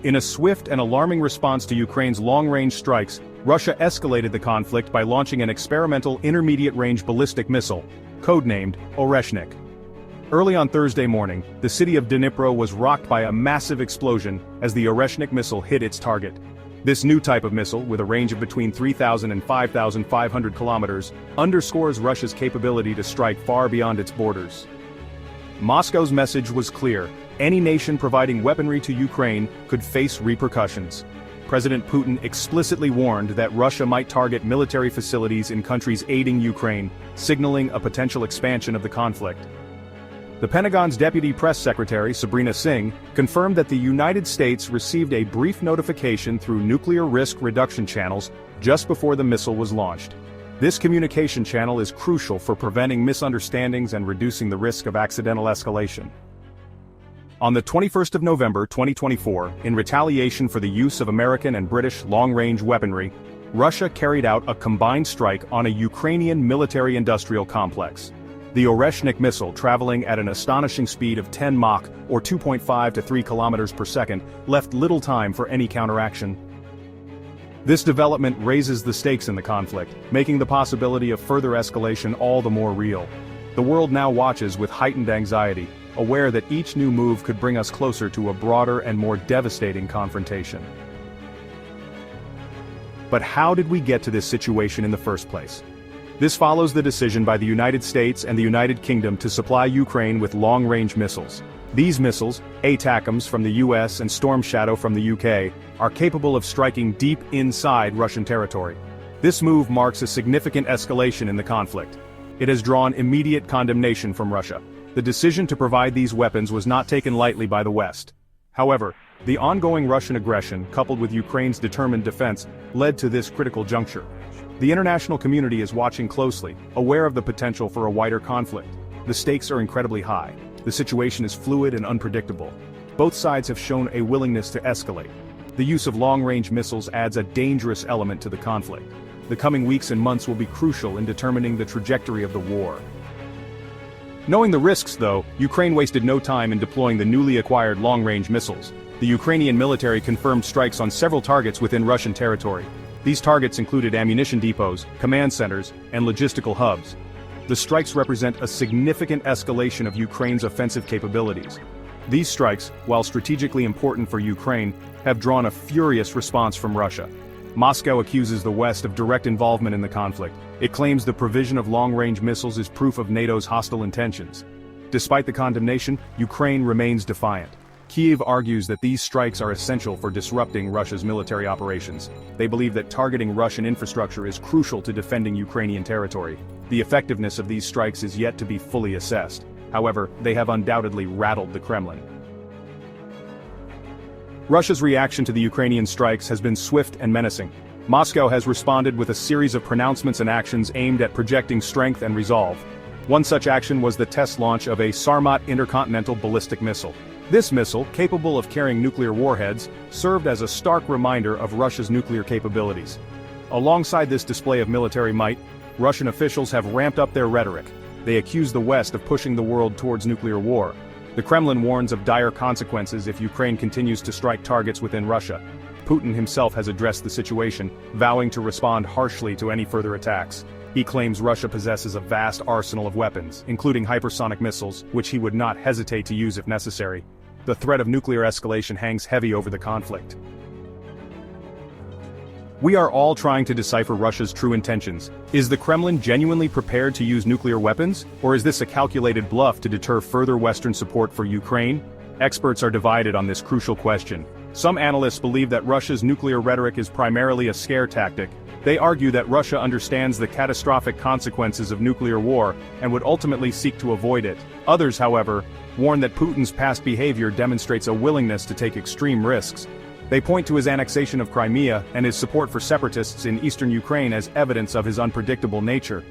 In a swift and alarming response to Ukraine's long-range strikes, Russia escalated the conflict by launching an experimental intermediate-range ballistic missile, codenamed ORESHNIK. Early on Thursday morning, the city of Dnipro was rocked by a massive explosion as the ORESHNIK missile hit its target. This new type of missile, with a range of between 3,000 and 5,500 kilometers, underscores Russia's capability to strike far beyond its borders. Moscow's message was clear: any nation providing weaponry to Ukraine could face repercussions. President Putin explicitly warned that Russia might target military facilities in countries aiding Ukraine, signaling a potential expansion of the conflict. The Pentagon's Deputy Press Secretary, Sabrina Singh, confirmed that the United States received a brief notification through nuclear risk reduction channels just before the missile was launched. This communication channel is crucial for preventing misunderstandings and reducing the risk of accidental escalation. On the 21st of November 2024, in retaliation for the use of American and British long-range weaponry, Russia carried out a combined strike on a Ukrainian military-industrial complex. The ORESHNIK missile, traveling at an astonishing speed of 10 Mach, or 2.5 to 3 kilometers per second, left little time for any counteraction. This development raises the stakes in the conflict, making the possibility of further escalation all the more real. The world now watches with heightened anxiety, aware that each new move could bring us closer to a broader and more devastating confrontation. But how did we get to this situation in the first place? This follows the decision by the United States and the United Kingdom to supply Ukraine with long-range missiles. These missiles, ATACMS from the US and Storm Shadow from the UK, are capable of striking deep inside Russian territory. This move marks a significant escalation in the conflict. It has drawn immediate condemnation from Russia. The decision to provide these weapons was not taken lightly by the West. However, the ongoing Russian aggression, coupled with Ukraine's determined defense, led to this critical juncture. The international community is watching closely, aware of the potential for a wider conflict. The stakes are incredibly high. The situation is fluid and unpredictable. Both sides have shown a willingness to escalate. The use of long-range missiles adds a dangerous element to the conflict. The coming weeks and months will be crucial in determining the trajectory of the war. Knowing the risks, though, Ukraine wasted no time in deploying the newly acquired long-range missiles. The Ukrainian military confirmed strikes on several targets within Russian territory. These targets included ammunition depots, command centers, and logistical hubs. The strikes represent a significant escalation of Ukraine's offensive capabilities. These strikes, while strategically important for Ukraine, have drawn a furious response from Russia. Moscow accuses the West of direct involvement in the conflict. It claims the provision of long-range missiles is proof of NATO's hostile intentions. Despite the condemnation, Ukraine remains defiant. Kyiv argues that these strikes are essential for disrupting Russia's military operations. They believe that targeting Russian infrastructure is crucial to defending Ukrainian territory. The effectiveness of these strikes is yet to be fully assessed. However, they have undoubtedly rattled the Kremlin. Russia's reaction to the Ukrainian strikes has been swift and menacing. Moscow has responded with a series of pronouncements and actions aimed at projecting strength and resolve. One such action was the test launch of a Sarmat intercontinental ballistic missile. This missile, capable of carrying nuclear warheads, served as a stark reminder of Russia's nuclear capabilities. Alongside this display of military might, Russian officials have ramped up their rhetoric. They accuse the West of pushing the world towards nuclear war. The Kremlin warns of dire consequences if Ukraine continues to strike targets within Russia. Putin himself has addressed the situation, vowing to respond harshly to any further attacks. He claims Russia possesses a vast arsenal of weapons, including hypersonic missiles, which he would not hesitate to use if necessary. The threat of nuclear escalation hangs heavy over the conflict. We are all trying to decipher Russia's true intentions. Is the Kremlin genuinely prepared to use nuclear weapons, or is this a calculated bluff to deter further Western support for Ukraine? Experts are divided on this crucial question. Some analysts believe that Russia's nuclear rhetoric is primarily a scare tactic. They argue that Russia understands the catastrophic consequences of nuclear war and would ultimately seek to avoid it. Others, however, warn that Putin's past behavior demonstrates a willingness to take extreme risks. They point to his annexation of Crimea and his support for separatists in eastern Ukraine as evidence of his unpredictable nature.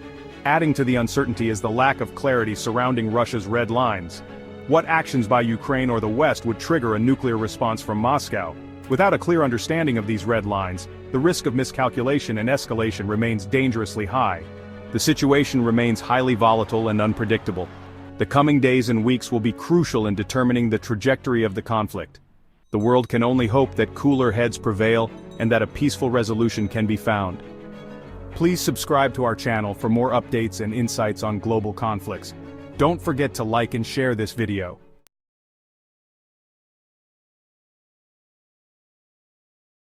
Adding to the uncertainty is the lack of clarity surrounding Russia's red lines. What actions by Ukraine or the West would trigger a nuclear response from Moscow? Without a clear understanding of these red lines, the risk of miscalculation and escalation remains dangerously high. The situation remains highly volatile and unpredictable. The coming days and weeks will be crucial in determining the trajectory of the conflict. The world can only hope that cooler heads prevail and that a peaceful resolution can be found. Please subscribe to our channel for more updates and insights on global conflicts. Don't forget to like and share this video.